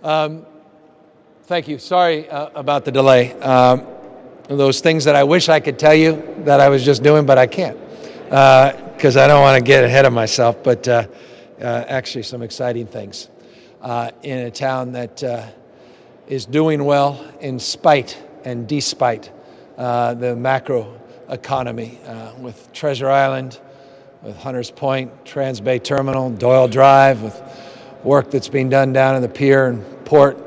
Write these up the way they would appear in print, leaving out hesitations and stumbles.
Thank you. Sorry about the delay. Those things that I wish I could tell you that I was just doing, but I can't because I don't want to get ahead of myself. But actually, some exciting things in a town that is doing well in spite and despite the macro economy with Treasure Island, with Hunters Point, Trans-Bay Terminal, Doyle Drive, with work that's being done down in the pier and port,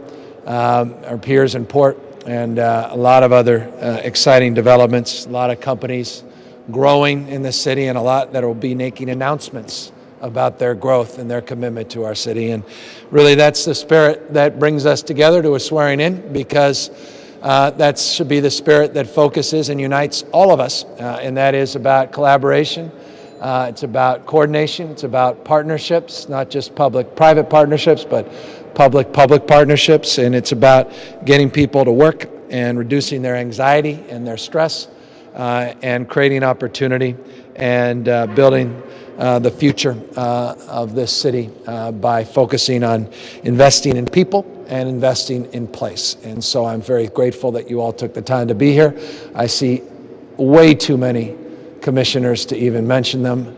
our piers and port, and a lot of other exciting developments, a lot of companies growing in the city, and a lot that will be making announcements about their growth and their commitment to our city. And really that's the spirit that brings us together to a swearing in, because that should be the spirit that focuses and unites all of us, and that is about collaboration. It's about coordination. It's about partnerships, not just public-private partnerships, but public-public partnerships. And it's about getting people to work and reducing their anxiety and their stress, and creating opportunity and building the future of this city by focusing on investing in people and investing in place. And so I'm very grateful that you all took the time to be here. I see way too many commissioners to even mention them.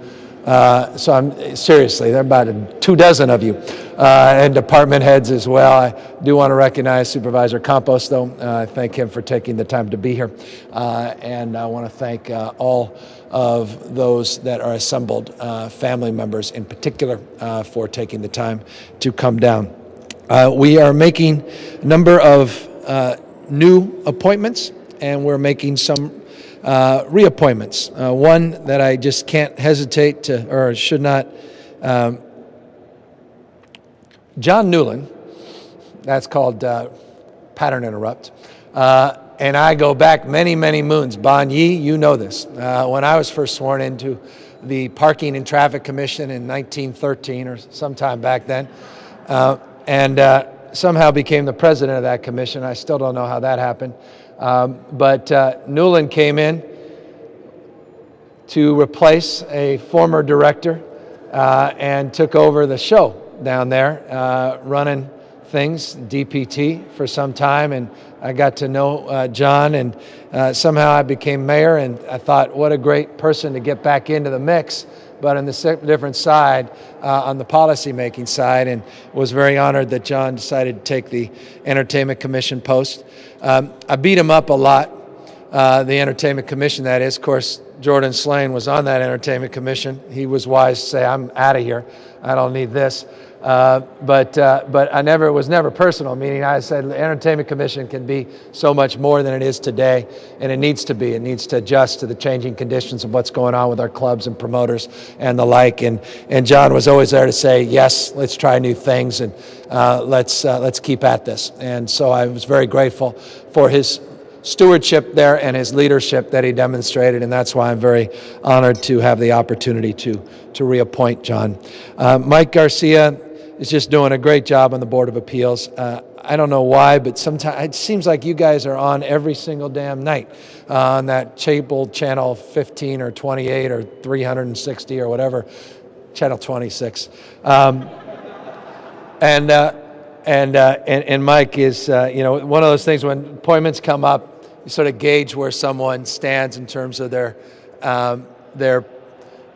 So I'm seriously, there are about 24 of you, and department heads as well. I do want to recognize Supervisor Campos, though. I thank him for taking the time to be here. And I want to thank all of those that are assembled, family members in particular, for taking the time to come down. We are making a number of new appointments, and we're making some reappointments. One that I just can't hesitate to, or should not, John Newlin, that's called pattern interrupt, and I go back many, many moons. Bon Yi, you know this. When I was first sworn into the Parking and Traffic Commission in 1913 or sometime back then, and somehow became the president of that commission. I still don't know how that happened. But Newlin came in to replace a former director and took over the show down there, running things, DPT, for some time. And I got to know John, and somehow I became mayor, and I thought, what a great person to get back into the mix, but on the different side, on the policy-making side, and was very honored that John decided to take the Entertainment Commission post. I beat him up a lot, the Entertainment Commission, that is. Of course, Jordan Shlain was on that Entertainment Commission. He was wise to say, I'm out of here. I don't need this. But it was never personal, meaning I said the Entertainment Commission can be so much more than it is today, and it needs to be. It needs to adjust to the changing conditions of what's going on with our clubs and promoters and the like. And John was always there to say, yes, let's try new things, and let's keep at this. And so I was very grateful for his stewardship there and his leadership that he demonstrated, and that's why I'm very honored to have the opportunity to reappoint John. Mike Garcia is just doing a great job on the Board of Appeals. I don't know why, but sometimes it seems like you guys are on every single damn night on that cable channel 15 or 28 or 360 or whatever, channel 26. And Mike is, one of those things when appointments come up, you sort of gauge where someone stands in terms of their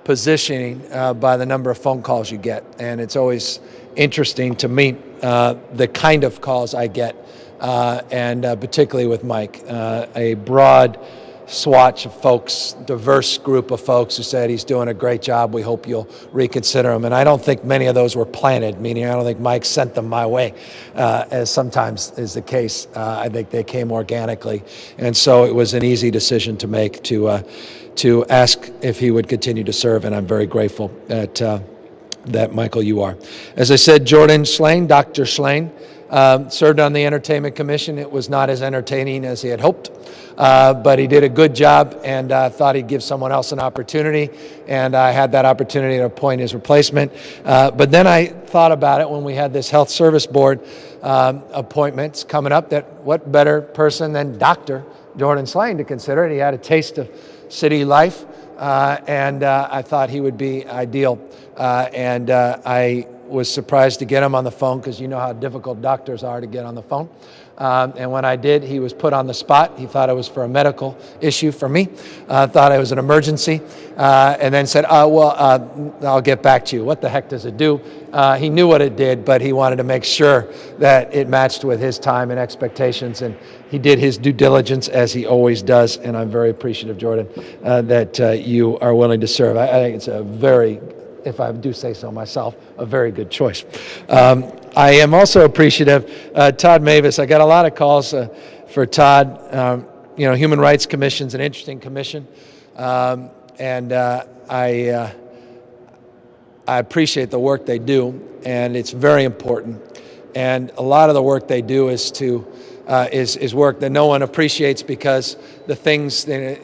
positioning by the number of phone calls you get. And it's always interesting to meet the kind of calls I get, and particularly with Mike, a broad swatch of folks, diverse group of folks who said he's doing a great job. We hope you'll reconsider him. And I don't think many of those were planted, meaning I don't think Mike sent them my way, as sometimes is the case. I think they came organically. And so it was an easy decision to make to ask if he would continue to serve. And I'm very grateful that Michael, you are. As I said, Jordan Shlain, Dr. Shlain, served on the Entertainment Commission. It was not as entertaining as he had hoped, but he did a good job, and thought he'd give someone else an opportunity, and I had that opportunity to appoint his replacement. But then I thought about it when we had this Health Service Board appointments coming up, that what better person than Dr. Jordan Shlain to consider it. He had a taste of city life, and I thought he would be ideal. And I was surprised to get him on the phone because you know how difficult doctors are to get on the phone. And when I did, he was put on the spot. He thought it was for a medical issue for me, thought it was an emergency, and then said, I'll get back to you. What the heck does it do? He knew what it did, but he wanted to make sure that it matched with his time and expectations, and he did his due diligence as he always does, and I'm very appreciative, Jordan, that you are willing to serve. I think it's a very, if I do say so myself, a very good choice. I am also appreciative, Todd Mavis. I got a lot of calls for Todd. Human Rights Commission's an interesting commission, and I appreciate the work they do, and it's very important. And a lot of the work they do is work that no one appreciates because the things that,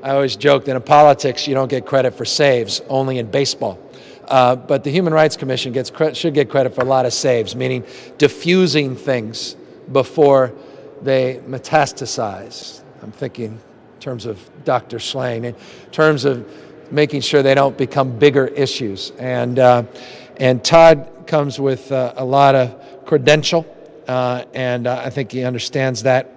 I always joke that in politics you don't get credit for saves, only in baseball. But the Human Rights Commission should get credit for a lot of saves, meaning diffusing things before they metastasize. I'm thinking in terms of Dr. Shlain, in terms of making sure they don't become bigger issues. And Todd comes with a lot of credential, and I think he understands that.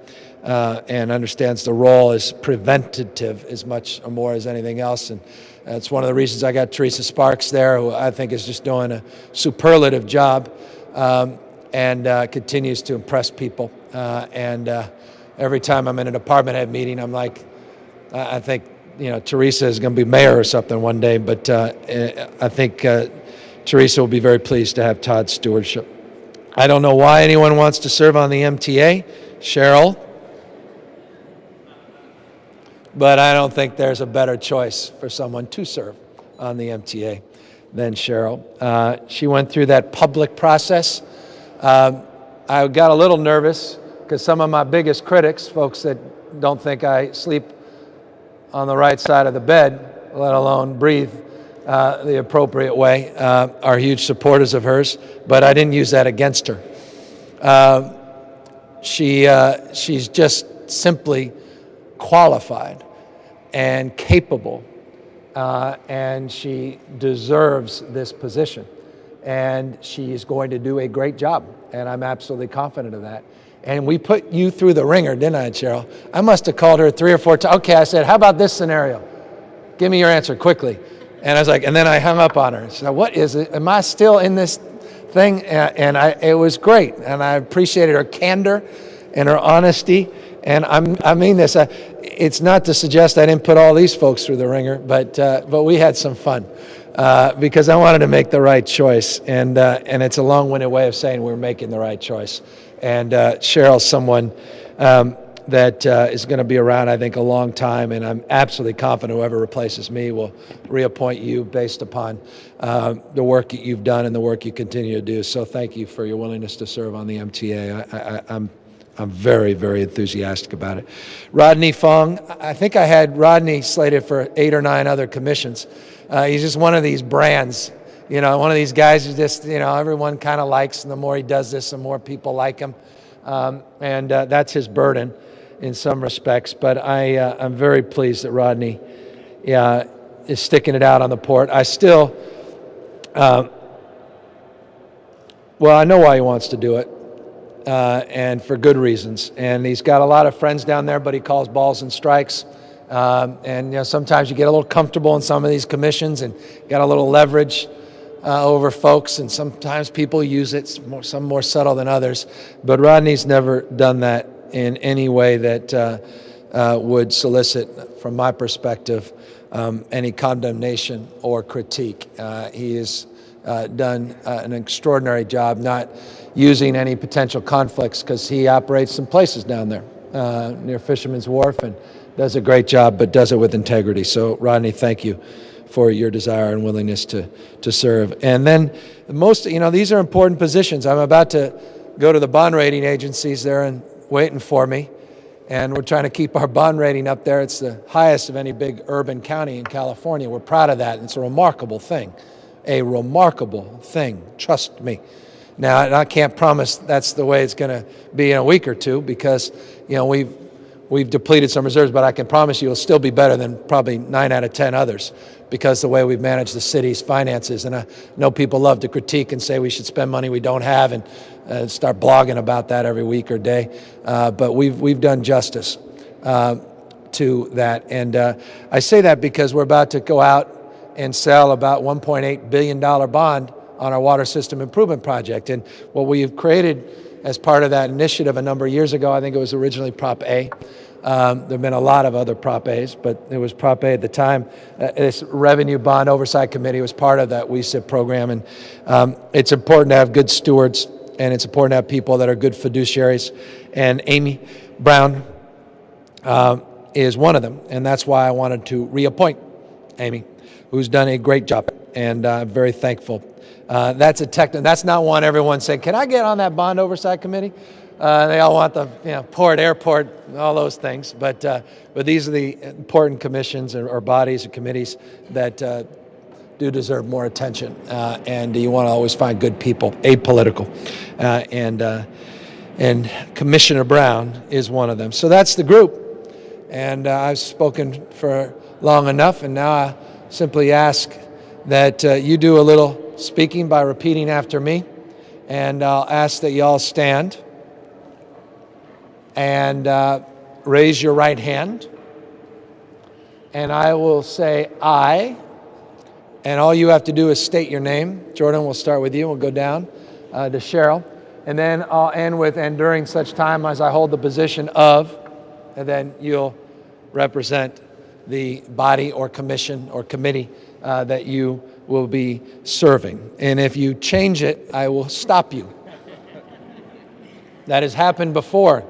And understands the role as preventative as much or more as anything else. And that's one of the reasons I got Teresa Sparks there, who I think is just doing a superlative job and continues to impress people. And every time I'm in a department head meeting, I'm like, I think, Teresa is going to be mayor or something one day, but I think Teresa will be very pleased to have Todd's stewardship. I don't know why anyone wants to serve on the MTA. Cheryl? But I don't think there's a better choice for someone to serve on the MTA than Cheryl. She went through that public process. I got a little nervous because some of my biggest critics, folks that don't think I sleep on the right side of the bed, let alone breathe the appropriate way, are huge supporters of hers, but I didn't use that against her. She's just simply qualified and capable, and she deserves this position, and she's going to do a great job, and I'm absolutely confident of that. And we put you through the ringer, didn't I, Cheryl? I must have called her 3 or 4 times. Okay, I said, how about this scenario? Give me your answer quickly. And I was like, and then I hung up on her. So what is it? Am I still in this thing? And it was great, and I appreciated her candor and her honesty. And I mean this. It's not to suggest I didn't put all these folks through the ringer, but we had some fun because I wanted to make the right choice, and it's a long-winded way of saying we're making the right choice. And Cheryl's someone that is going to be around, I think, a long time, and I'm absolutely confident whoever replaces me will reappoint you based upon the work that you've done and the work you continue to do. So thank you for your willingness to serve on the MTA. I'm very, very enthusiastic about it. Rodney Fong, I think I had Rodney slated for 8 or 9 other commissions. He's just one of these brands, one of these guys who just, everyone kind of likes, and the more he does this, the more people like him. And that's his burden in some respects. But I'm very pleased that Rodney is sticking it out on the port. I still, I know why he wants to do it. And for good reasons. And he's got a lot of friends down there, but he calls balls and strikes. And sometimes you get a little comfortable in some of these commissions and got a little leverage over folks, and sometimes people use it, some more subtle than others. But Rodney's never done that in any way that would solicit, from my perspective, any condemnation or critique. He has done an extraordinary job not using any potential conflicts because he operates some places down there near Fisherman's Wharf and does a great job, but does it with integrity. So, Rodney, thank you for your desire and willingness to serve. And then these are important positions. I'm about to go to the bond rating agencies there and waiting for me. And we're trying to keep our bond rating up there. It's the highest of any big urban county in California. We're proud of that. And it's a remarkable thing. A remarkable thing. Trust me. Now, I can't promise that's the way it's going to be in a week or two because, we've we've depleted some reserves, but I can promise you it'll still be better than probably 9 out of 10 others because the way we've managed the city's finances. And I know people love to critique and say we should spend money we don't have and start blogging about that every week or day. But we've done justice to that. And I say that because we're about to go out and sell about $1.8 billion bond on our water system improvement project. And what we've created as part of that initiative a number of years ago, I think it was originally Prop A. There have been a lot of other Prop A's, but it was Prop A at the time. This Revenue Bond Oversight Committee was part of that WSIP program. And it's important to have good stewards, and it's important to have people that are good fiduciaries. And Aimee Brown is one of them. And that's why I wanted to reappoint Aimee, who's done a great job. And I'm very thankful. That's not one everyone saying, can I get on that bond oversight committee? They all want the port, airport, all those things. But these are the important commissions or bodies or committees that do deserve more attention. And you want to always find good people, apolitical. And Commissioner Brown is one of them. So that's the group. And I've spoken for long enough, and now I simply ask that you do a little speaking by repeating after me, and I'll ask that you all stand and raise your right hand, and I will say I, and all you have to do is state your name. Jordan, we'll start with you. We'll go down to Cheryl, and then I'll end with, and during such time as I hold the position of, and then you'll represent the body or commission or committee that you will be serving. And if you change it, I will stop you. That has happened before.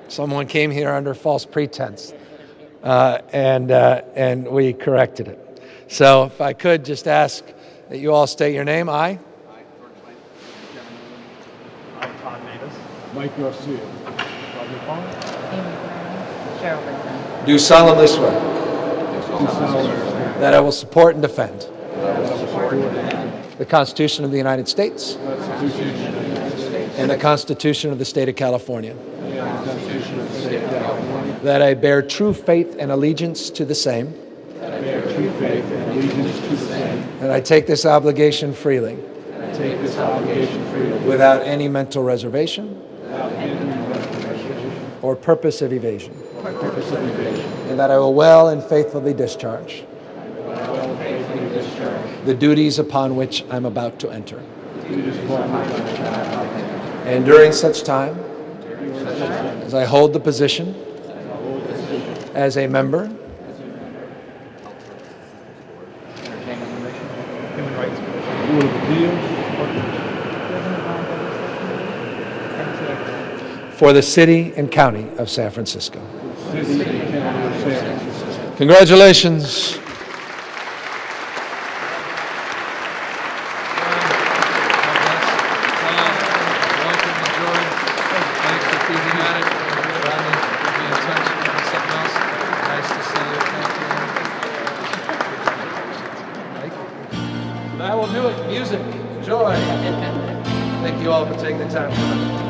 Someone came here under false pretense, and we corrected it. So if I could just ask that you all state your name. I, Todd Mavis. Mike Garcia. Rodney Fong. Aimee Brown. Cheryl Brinkman. do solemnly swear that I will support and defend the Constitution of the United States and the Constitution of the State of California, that I bear true faith and allegiance to the same, and I take this obligation freely without any mental reservation or purpose of evasion, and that I will well and faithfully discharge the duties upon which I'm about to enter. And during such time as I hold the position as a member for the city and county of San Francisco. Congratulations. That will do it. Music, joy. Thank you all for taking the time.